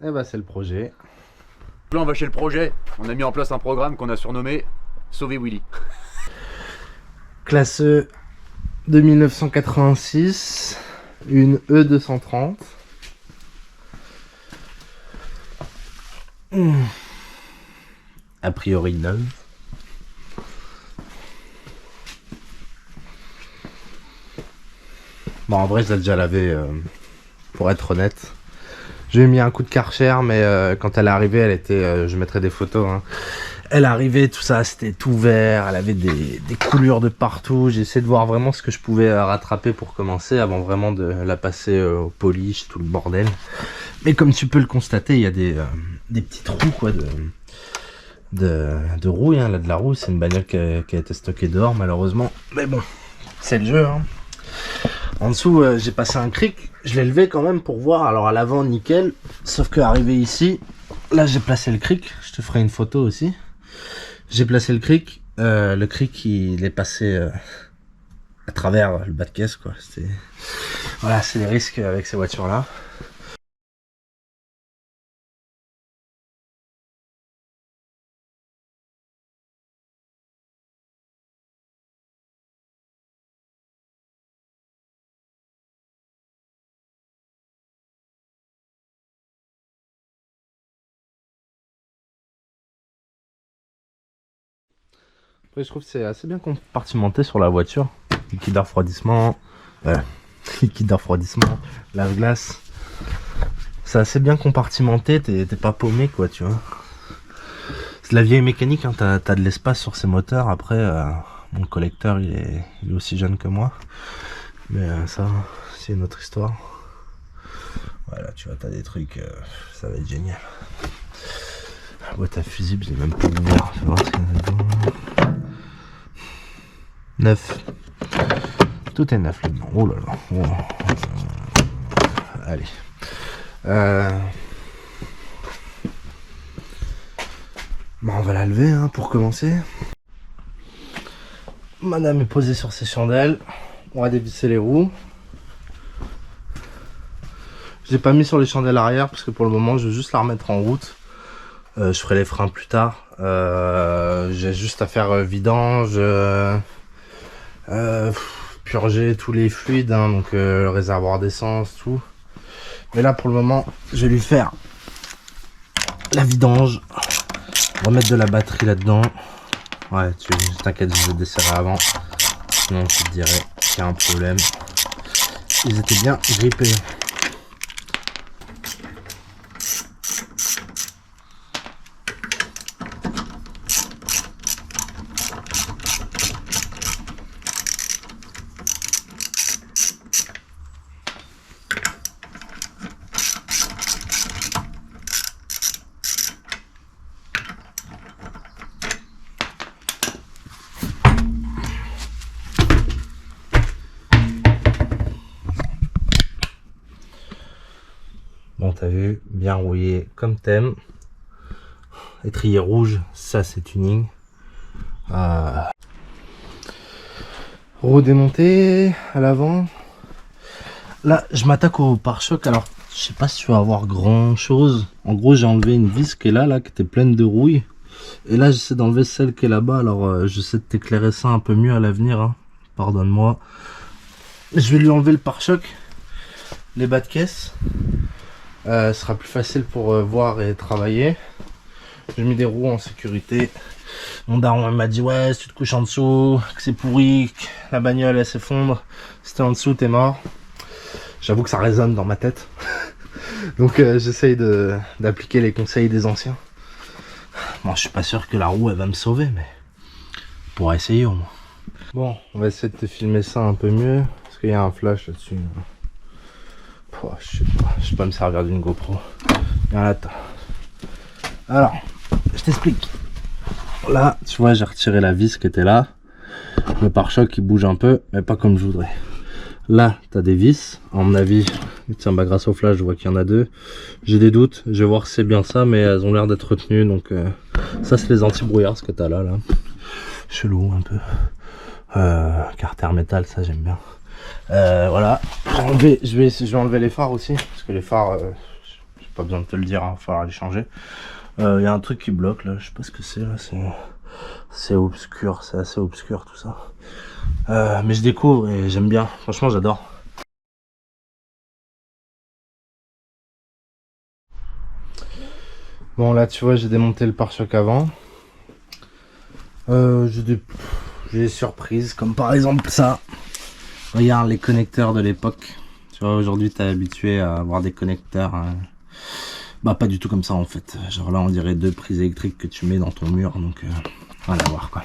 Eh bah c'est le projet. Là on va chez le projet, on a mis en place un programme qu'on a surnommé Sauver Willy. Classe E de 1986, une E230. A priori neuve. Bon, en vrai, je l'ai déjà lavé, pour être honnête. J'ai mis un coup de Karcher, mais quand elle est arrivée, elle était. Je mettrai des photos. Hein. Elle est arrivée, tout ça, c'était tout vert. Elle avait des coulures de partout. J'ai essayé de voir vraiment ce que je pouvais rattraper pour commencer, avant vraiment de la passer au polish, tout le bordel. Mais comme tu peux le constater, il y a des petits trous, quoi, de rouille. Hein. Là, de la rouille, c'est une bagnole qui a été stockée dehors, malheureusement. Mais bon, c'est le jeu, hein. En dessous, j'ai passé un cric, je l'ai levé quand même pour voir. Alors à l'avant, nickel. Sauf que arrivé ici, là j'ai placé le cric. Je te ferai une photo aussi. J'ai placé le cric. Le cric, il est passé à travers le bas de caisse, quoi. Voilà, c'est les risques avec ces voitures-là. Après, je trouve que c'est assez bien compartimenté sur la voiture. Liquide de refroidissement, liquide de refroidissement, lave-glace. C'est assez bien compartimenté, t'es pas paumé, quoi, tu vois. C'est de la vieille mécanique, hein. T'as de l'espace sur ces moteurs. Après, mon collecteur, il est aussi jeune que moi. Mais ça, c'est une autre histoire. Voilà, tu vois, t'as des trucs, ça va être génial. La boîte à fusibles, j'ai même pas ouvert. Je vais voir ce qu'il y a dedans. Neuf. Tout est neuf là-dedans. Oh là là. Oh. Allez. Bon, on va la lever, hein, pour commencer. Madame est posée sur ses chandelles. On va dévisser les roues. J'ai pas mis sur les chandelles arrière parce que pour le moment je veux juste la remettre en route. Je ferai les freins plus tard. J'ai juste à faire vidange, purger tous les fluides, hein, donc le réservoir d'essence, tout. Mais là pour le moment je vais lui faire la vidange, remettre de la batterie là-dedans. Ouais, t'inquiète, je vais desserrer avant. Sinon je te dirais qu'il y a un problème. Ils étaient bien grippés. Bon, t'as vu, bien rouillé comme thème. Étrier rouge, ça c'est tuning. Roue démontée à l'avant. Là, je m'attaque au pare-choc. Alors, je sais pas si tu vas avoir grand chose. En gros, j'ai enlevé une vis qui est là, qui était pleine de rouille. Et là, j'essaie d'enlever celle qui est là-bas. Alors, j'essaie de t'éclairer ça un peu mieux à l'avenir. Hein. Pardonne-moi. Je vais lui enlever le pare-choc, les bas de caisse. Ce sera plus facile pour voir et travailler. J'ai mis des roues en sécurité. Mon daron m'a dit ouais, si tu te couches en dessous, que c'est pourri, que la bagnole elle s'effondre, si t'es en dessous t'es mort. J'avoue que ça résonne dans ma tête. Donc j'essaye d'appliquer les conseils des anciens. Bon, je suis pas sûr que la roue elle va me sauver, mais on pourra essayer au moins. Bon, on va essayer de te filmer ça un peu mieux, parce qu'il y a un flash là-dessus. Oh, je sais pas me servir d'une GoPro. Viens là, alors, je t'explique. Là, tu vois, j'ai retiré la vis qui était là. Le pare-choc il bouge un peu, mais pas comme je voudrais. Là, tu as des vis. À mon avis, tiens, bah, grâce au flash, je vois qu'il y en a deux. J'ai des doutes. Je vais voir si c'est bien ça, mais elles ont l'air d'être retenues. Donc, ça, c'est les anti-brouillards, ce que tu as là. Chelou un peu. Carter métal, ça, j'aime bien. Voilà. Je vais enlever les phares aussi. Parce que les phares, j'ai pas besoin de te le dire, il va falloir les changer. Il y a un truc qui bloque là, je sais pas ce que c'est là, c'est obscur, c'est assez obscur tout ça. Mais je découvre et j'aime bien, franchement j'adore. Bon là tu vois j'ai démonté le pare-choc avant. J'ai des surprises comme par exemple ça. Regarde les connecteurs de l'époque. Tu vois aujourd'hui t'es habitué à avoir des connecteurs bah pas du tout comme ça en fait. Genre là on dirait 2 prises électriques que tu mets dans ton mur, donc rien à voir quoi.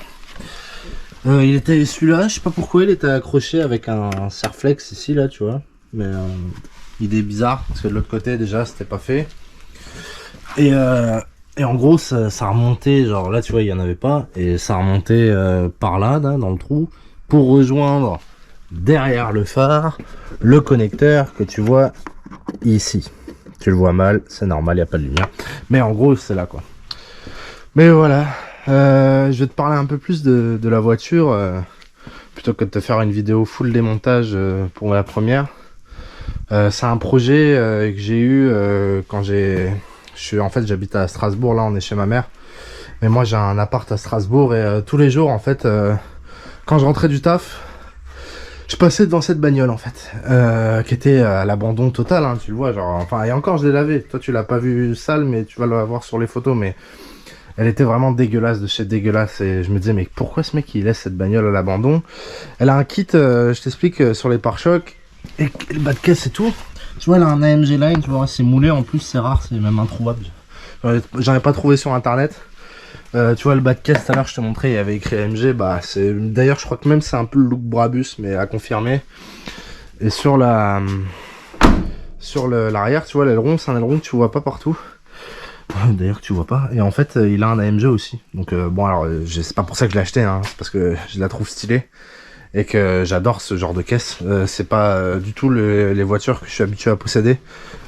Il était celui-là, je sais pas pourquoi il était accroché avec un serflex ici là tu vois. Mais il est bizarre parce que de l'autre côté déjà c'était pas fait. Et en gros ça remontait, genre là tu vois il y en avait pas, et ça remontait par là dans le trou pour rejoindre derrière le phare le connecteur que tu vois ici. Tu le vois mal, c'est normal, il n'y a pas de lumière, mais en gros c'est là quoi. Mais voilà, je vais te parler un peu plus de la voiture plutôt que de te faire une vidéo full démontage pour la première. C'est un projet que j'ai eu quand en fait j'habite à Strasbourg, là on est chez ma mère, mais moi j'ai un appart à Strasbourg et tous les jours en fait quand je rentrais du taf je passais devant cette bagnole en fait qui était à l'abandon total hein, tu le vois, genre enfin, et encore je l'ai lavée, toi tu l'as pas vu sale mais tu vas le voir sur les photos, mais elle était vraiment dégueulasse, de chez dégueulasse, et je me disais mais pourquoi ce mec il laisse cette bagnole à l'abandon. Elle a un kit, je t'explique, sur les pare-chocs et le bas de caisse et tout. Tu vois, elle a un AMG Line, tu vois, c'est moulé en plus, c'est rare, c'est même introuvable. J'en ai pas trouvé sur internet. Tu vois, le bas de caisse, tout à l'heure, je te montrais, il y avait écrit AMG. Bah, c'est d'ailleurs, je crois que même c'est un peu le look Brabus, mais à confirmer. Et sur l'arrière, tu vois, l'aileron, c'est un aileron que tu vois pas partout. D'ailleurs, que tu vois pas. Et en fait, il a un AMG aussi. Donc, bon, alors, c'est pas pour ça que je l'ai acheté, hein, c'est parce que je la trouve stylée. Et que j'adore ce genre de caisse. C'est pas du tout les voitures que je suis habitué à posséder.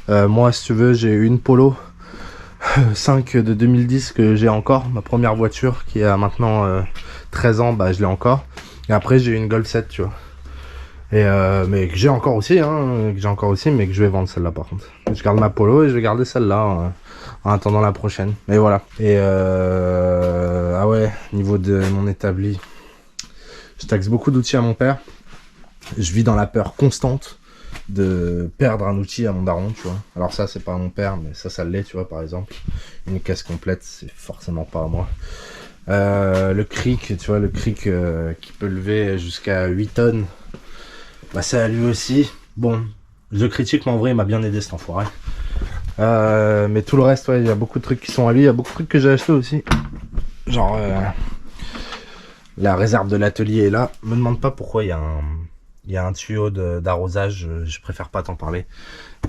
Moi si tu veux j'ai une Polo 5 de 2010 que j'ai encore, ma première voiture qui a maintenant 13 ans, bah je l'ai encore. Et après j'ai une Golf 7 tu vois. Et mais que j'ai encore aussi hein, mais que je vais vendre celle-là par contre. Je garde ma Polo et je vais garder celle-là en attendant la prochaine. Et voilà. Et ah ouais, niveau de mon établi, je taxe beaucoup d'outils à mon père. Je vis dans la peur constante de perdre un outil à mon daron, tu vois. Alors ça, c'est pas à mon père, mais ça l'est, tu vois, par exemple. Une caisse complète, c'est forcément pas à moi. Le cric, tu vois, le cric qui peut lever jusqu'à 8 tonnes, bah c'est à lui aussi. Bon, je critique, mais en vrai, il m'a bien aidé cet enfoiré. Mais tout le reste, ouais, il y a beaucoup de trucs qui sont à lui. Il y a beaucoup de trucs que j'ai acheté aussi. Genre... la réserve de l'atelier est là. Me demande pas pourquoi il y a un tuyau d'arrosage, je préfère pas t'en parler.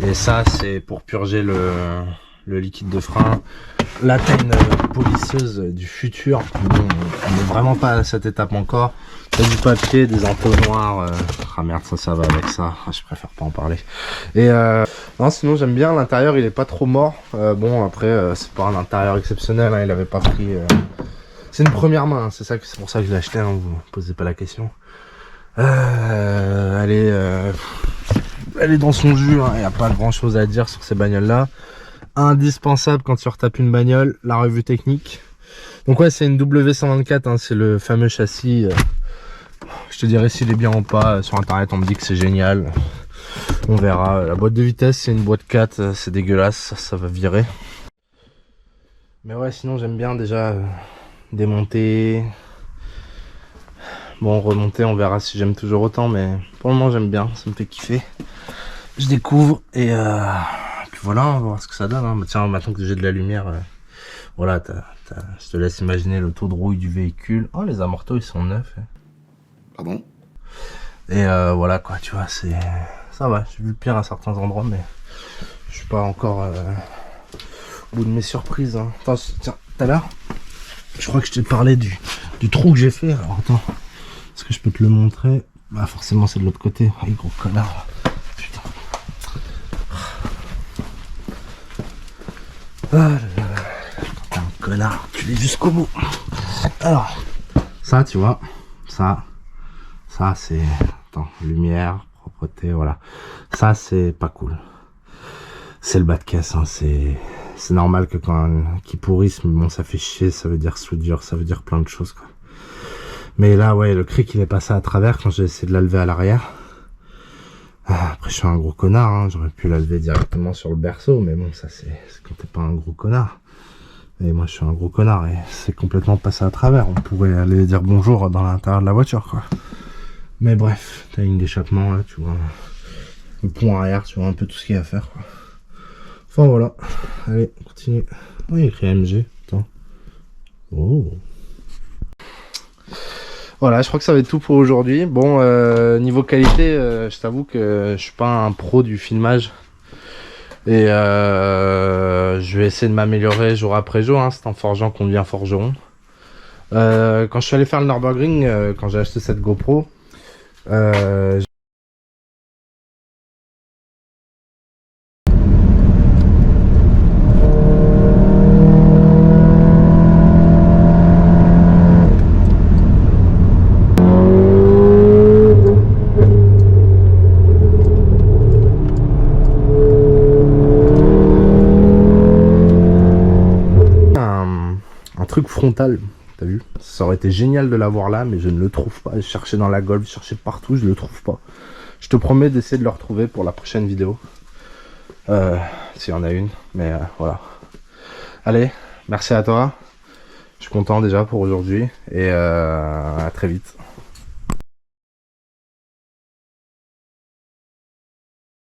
Et ça c'est pour purger le liquide de frein. Là t'as une polisseuse du futur. Bon, on n'est vraiment pas à cette étape encore. T'as du papier, des entonnoirs. Ah merde, ça va avec ça. Ah, je préfère pas en parler. Et non, sinon j'aime bien l'intérieur, il est pas trop mort. Bon après c'est pas un intérieur exceptionnel, hein, il avait pas pris... C'est une première main, c'est pour ça que je l'ai acheté, hein, vous posez pas la question. Elle est dans son jus, hein, il n'y a pas grand chose à dire sur ces bagnoles là. Indispensable quand tu retapes une bagnole, la revue technique. Donc ouais, c'est une W124, hein, c'est le fameux châssis. Je te dirai s'il est bien ou pas, sur internet on me dit que c'est génial. On verra. La boîte de vitesse c'est une boîte 4, c'est dégueulasse, ça va virer. Mais ouais, sinon j'aime bien déjà... démonter, bon remonter on verra si j'aime toujours autant, mais pour le moment j'aime bien, ça me fait kiffer, je découvre et puis voilà, on va voir ce que ça donne hein. Tiens, maintenant que j'ai de la lumière, voilà, je te laisse imaginer le taux de rouille du véhicule. Oh, les amortos ils sont neufs hein. Ah bon? Et voilà quoi, tu vois, ça va, j'ai vu le pire à certains endroits, mais je suis pas encore au bout de mes surprises hein. Attends, tiens, tout à l'heure je crois que je t'ai parlé du trou que j'ai fait. Alors attends, est-ce que je peux te le montrer? Bah forcément c'est de l'autre côté. Ah, gros connard. Putain. Ah là là. T'es un connard, tu l'es jusqu'au bout. Alors, ça tu vois, ça c'est... Attends, lumière, propreté, voilà. Ça c'est pas cool. c'est le bas de caisse, hein. C'est normal que qu'ils pourrissent, mais bon, ça fait chier, ça veut dire soudure, ça veut dire plein de choses, quoi. Mais là, ouais, le cric, il est passé à travers quand j'ai essayé de la lever à l'arrière. Après, je suis un gros connard, hein. J'aurais pu la lever directement sur le berceau, mais bon, ça, c'est quand t'es pas un gros connard. Et moi, je suis un gros connard, et c'est complètement passé à travers. On pourrait aller dire bonjour dans l'intérieur de la voiture, quoi. Mais bref, t'as une ligne d'échappement, là, tu vois. Le pont arrière, tu vois un peu tout ce qu'il y a à faire, quoi. Enfin, voilà. Allez, on continue. Oui, il y a écrit AMG. Attends. Oh. Voilà, je crois que ça va être tout pour aujourd'hui. Bon, niveau qualité, je t'avoue que je suis pas un pro du filmage. Et je vais essayer de m'améliorer jour après jour. Hein. C'est en forgeant qu'on devient forgeron. Quand je suis allé faire le Nürburgring, quand j'ai acheté cette GoPro, un truc frontal, t'as vu? Ça aurait été génial de l'avoir là, mais je ne le trouve pas. Je cherchais dans la Golf, je cherchais partout, je le trouve pas. Je te promets d'essayer de le retrouver pour la prochaine vidéo. S'il y en a une, mais voilà. Allez, merci à toi. Je suis content déjà pour aujourd'hui et à très vite.